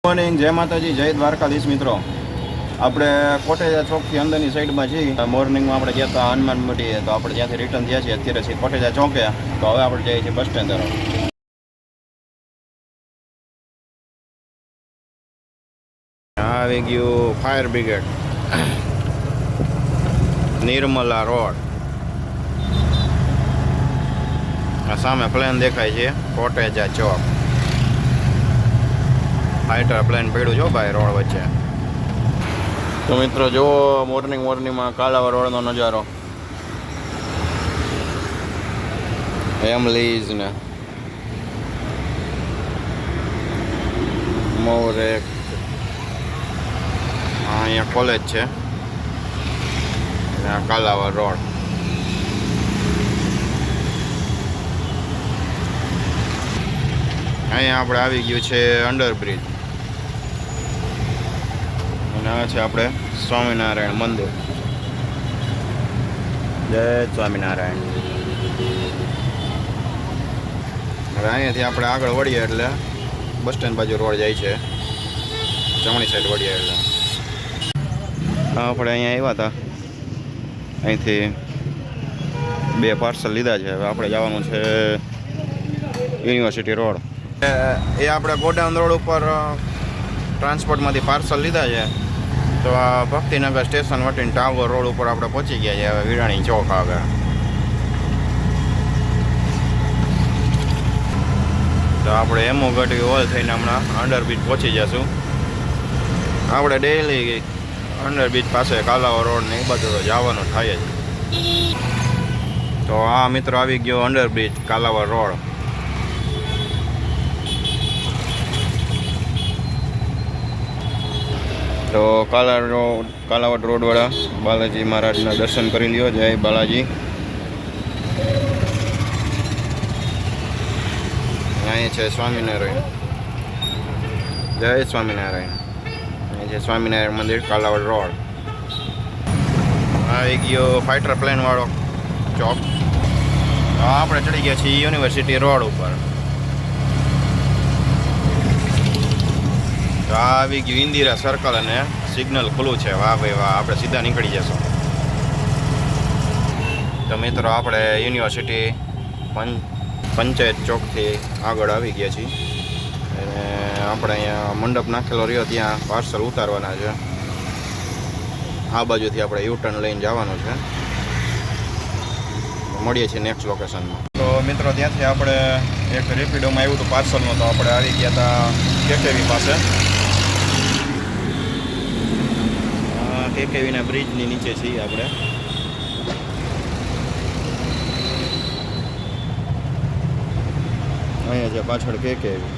Morning, જય માતાજી, જય દ્વારકાધીશ મિત્રો. આપણે કોટેજા ચોકથી અંદરની સાઈડમાં છીએ. મોર્નિંગમાં આપણે ગયા હતા હનુમાન મંદિરે, તો આપણે ત્યાંથી રિટર્ન થયા છીએ. અત્યારે છીએ કોટેજા ચોકે. તો હવે આપણે જઈએ છીએ બસ સ્ટેન્ડ તરફ. આવી ગયું ફાયર બ્રિગેડ, નિર્મલા રોડ. સામે પ્લેન દેખાય છે, કોટેજા ચોક. ફાઇટર પ્લેન પડ્યું છો ભાઈ રોડ વચ્ચે. તો મિત્રો જુઓ મોર્નિંગમાં કાલાવા રોડનો નજારો. એમલીઝ ને મોરે અહીંયા કોલેજ છે, કાલાવા રોડ. અહીંયા આપણે આવી ગયું છે અંડરબ્રિજ, અને આ છે આપણે સ્વામિનારાયણ મંદિર. જય સ્વામિનારાયણ. હવે અહીંયાથી આપણે આગળ વળીએ એટલે બસ સ્ટેન્ડ બાજુ રોડ જાય છે, જમણી સાઈડ વળીએ એટલે. આપણે અહીંયા આવ્યા હતા, અહીંથી 2 પાર્સલ લીધા છે. હવે આપણે જવાનું છે યુનિવર્સિટી રોડ. એ આપણે ગોડાઉન રોડ ઉપર ટ્રાન્સપોર્ટમાંથી પાર્સલ લીધા છે. તો આ ભક્તિનગર સ્ટેશન વટીને ટાવર રોડ ઉપર આપણે પહોંચી ગયા છે. હવે વિરાણી ચોક આગળ. તો આપણે એમો ગઢવી હોલ થઈને હમણાં અંડરબ્રિજ પહોંચી જશું. આપણે ડેઈલી અંડરબ્રિજ પાસે કાલાવા રોડ ને એ બધું જવાનું થાય જ. તો આ મિત્રો આવી ગયો અંડરબ્રિજ કાલાવા રોડ. તો કાલાવડ રોડવાળા બાલાજી મહારાજના દર્શન કરી લ્યો. જય બાલાજી. અહીં છે સ્વામિનારાયણ. જય સ્વામિનારાયણ. અહીં છે સ્વામિનારાયણ મંદિર, કાલાવડ રોડ. આવી ગયો ફાઇટર પ્લેન વાળો ચોક. આપણે ચડી ગયા છીએ યુનિવર્સિટી રોડ ઉપર. તો આ આવી ગયું ઇન્દિરા સર્કલ અને સિગ્નલ ખુલ્લું છે. વાહ ભાઈ વાહ, આપણે સીધા નીકળી જશું. તો મિત્રો આપણે યુનિવર્સિટી પંચાયત ચોકથી આગળ આવી ગયા છીએ, અને આપણે અહીંયા મંડપ નાખેલો રહ્યો, ત્યાં પાર્સલ ઉતારવાના છે. આ બાજુથી આપણે યુટર્ન લઈને જવાનું છે. મળીએ છીએ નેક્સ્ટ લોકેશનમાં. તો મિત્રો ત્યાંથી આપણે એક રેપિડોમાં આવ્યું હતું પાર્સલનું. તો આપણે આવી ગયા હતા કેકેવી પાસે. કેકેવીના બ્રિજની નીચે છીએ આપણે. અહીંયા છે પાછળ કેકેવી.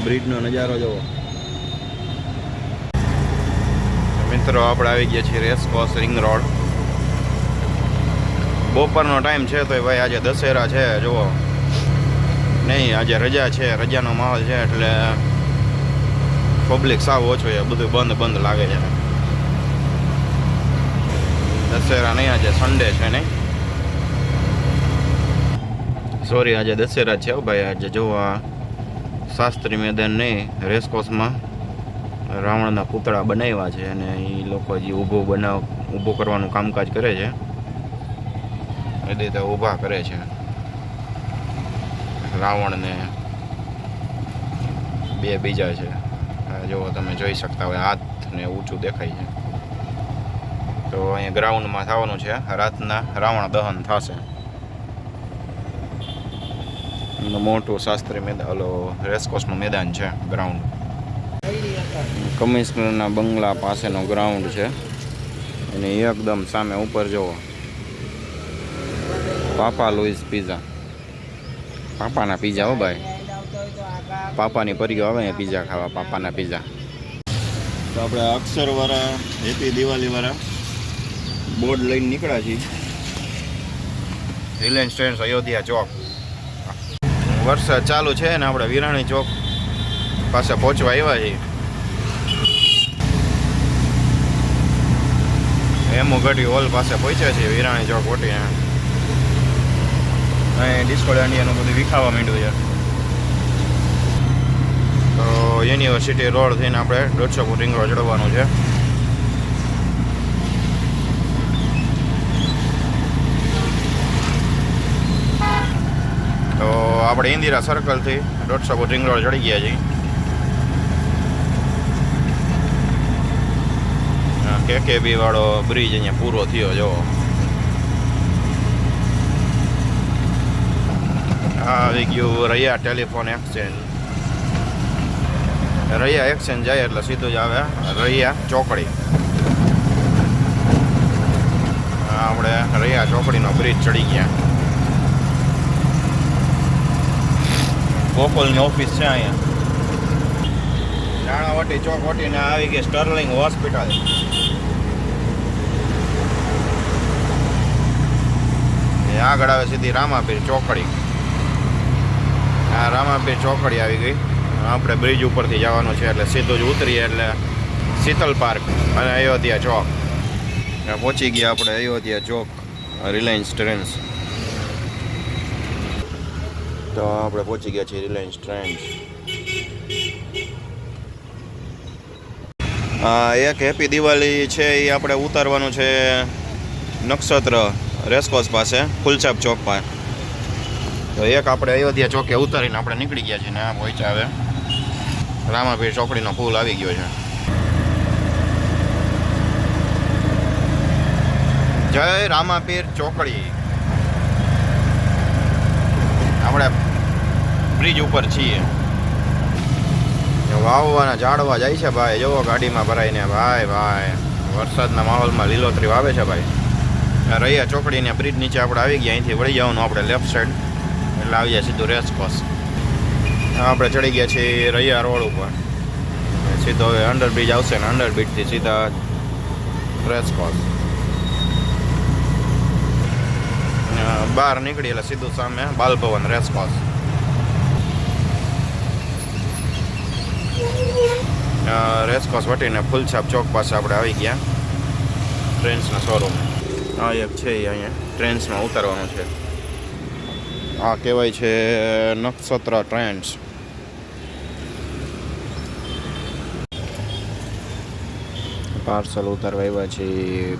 બ્રિજનો નજારો જોવો. મિત્રો આપણે આવી ગયા છીએ રેસકોર્સ રિંગ રોડ. બપોરનો ટાઈમ છે તો ભાઈ આજે દશેરા છે જુઓ. નહીં, આજે રજા છે, રજાનો માહોલ છે એટલે પબ્લિક સાવ ઓછો છે, બધું બંધ લાગે છે. દશેરા નહીં, આજે સન્ડે છે નહીં, સોરી આજે દશેરા છે ભાઈ. આજે જોવા શાસ્ત્રી મેદાન નહીં, રેસકોર્સમાં રાવણના પૂતળા બનાવ્યા છે, અને એ લોકો જે ઊભું કરવાનું કામકાજ કરે છે, એ રીતે ઊભા કરે છે રાવણને. 2 બીજા છે, જો તમે જોઈ શકતા હોય, હાથને ઊંચું દેખાય છે. તો અહીંયા ગ્રાઉન્ડમાં થવાનું છે, રાતના રાવણ દહન થશે. મોટું શાસ્ત્રી મેદાન, રેસકોર્સનું મેદાન છે, ગ્રાઉન્ડ. કમિશનરના બંગલા પાસેનો ગ્રાઉન્ડ છે, અને એકદમ સામે ઉપર જુઓ પાપા લુઈસ પિઝા. પાપાના પિઝા હો ભાઈ, પાપાની પરીઓ આવે અહીંયા પિઝા ખાવા, પાપાના પિઝા. તો આપણે અક્ષરવાળા હેપી દિવાળીવાળા બોર્ડ લઈને નીકળ્યા છીએ. રિલાયન્સ ટ્રેન્ડ્સ અયોધ્યા ચોક. વરસાદ ચાલુ છે ને આપણે વિરાણી ચોક પાસે પહોંચવા આવ્યા છીએ. એમો ગઢવી હોલ પાસે પહોંચ્યા છીએ વિરાણી ચોક વટીને. અહીં ડિસ્કો દાંડિયાનું બધું વિખાવા માંડ્યું છે. તો યુનિવર્સિટી રોડ થઈને આપણે 150 ફૂટ રિંગ રોડ ચડવાનું છે. તો આપણે ઇન્દિરા સર્કલથી 150 ફૂટ રિંગ રોડ ચડી ગયા છીએ. કેકેબી વાળો બ્રિજ અહીંયા પૂરો થયો જો. આવી ગયું Raiya telephone exchange. Raiya exchange જાય એટલે સીધું જ આવે રૈયા ચોકડી. આપણે રૈયા ચોકડીનો બ્રિજ ચડી ગયા. ગોકુલની ઓફિસ છે અહીંયા. નાણાવટી ચોક વટીને આવી ગઈ સ્ટર્લિંગ હોસ્પિટલ. આગળ આવે સીધી રામાપીર ચોકડી. આ રામાપીર ચોકડી આવી ગઈ. આપણે બ્રિજ ઉપરથી જવાનું છે એટલે સીધું જ ઉતરીએ એટલે શીતલ પાર્ક અને અયોધ્યા ચોક. પહોંચી ગયા આપણે અયોધ્યા ચોક રિલાયન્સ ટ્રેન્ડ્સ. તો આપણે પહોંચી ગયા છીએ રિલાયન્સ ટ્રેન્ડ્સ. એક હેપી દિવાળી છે એ આપણે ઉતારવાનું છે નક્ષત્ર રેસકોર્સ પાસે ફૂલછાપ ચોક પાસે. તો એક આપણે અયોધ્યા ચોકે ઉતારીને આપણે નીકળી ગયા છીએ ને આ પહોંચ્યા હવે રામાપીર ચોકડીનો પુલ આવી ગયો છે. જય રામાપીર ચોકડી. આપણે બ્રિજ ઉપર છીએ. વાવવાના ઝાડવા જાય છે ભાઈ. જુઓ ગાડીમાં ભરાઈને ભાઈ ભાઈ વરસાદના માહોલમાં લીલોતરી વાવે છે ભાઈ. રૈયા ચોકડીને બ્રિજ નીચે આપણે આવી ગયા. અહીંથી વળી જવાનું આપણે લેફ્ટ સાઈડ એટલે આવી જાય સીધું રેસકોર્સ. આપણે ચડી ગયા છીએ રૈયા રોડ ઉપર. સીધો હવે અંડરબ્રિજ આવશે ને અંડરબ્રિજથી સીધા રેસકોર્સ. બહાર નીકળી એટલે સીધું સામે બાલભવન રેસકોર્સ. રેસકોર્સ વટીને ફૂલછાપ ચોક પાસે આપણે આવી ગયા ટ્રેન્ડ્સના શોરૂમ. આ એક છે અહીંયા ટ્રેન્ડ્સમાં ઉતારવાનું છે. આ કહેવાય છે નક્ષત્ર ટ્રેન્ડ્સ. પાર્સલ ઉતારવા આવ્યા છે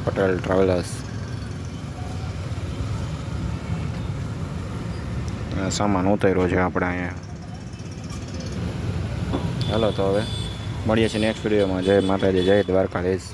પટેલ ટ્રાવેલર્સ. સામાન ઉતાર્યો છે આપણે અહીંયા. હાલો તો હવે મળીએ છીએ નેક્સ્ટ વિડીયોમાં. જય માતાજી, જય દ્વારકાધીશ.